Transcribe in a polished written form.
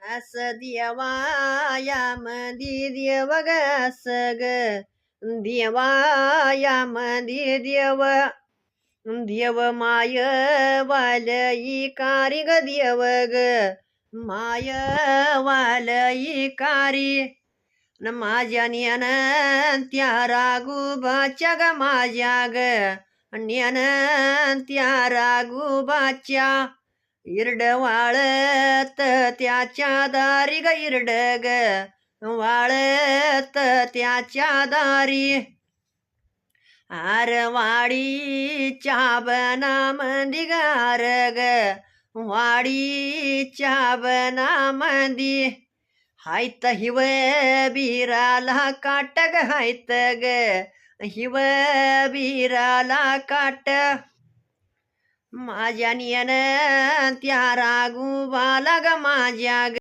अस देवायामध्ये देव ग अस ग देवायामध्ये देव देव माय वालई कारी ग देव ग माय वालई कारी न माझ्या ज्ञान त्या राघुबाच्या ग माझ्या ग ज्ञान त्या राघुबाच्या इरड वाळत त्याच्या दारी ग इरड ग वाळत त्याच्या दारी वाडीच्या बनामंदी गार ग वाडीच्या बनामंदी हायत हिव बिराला काट ग हायत ग हिव बिराला काट माझ्या नियन त्या राघुबाला ग माझ्या ग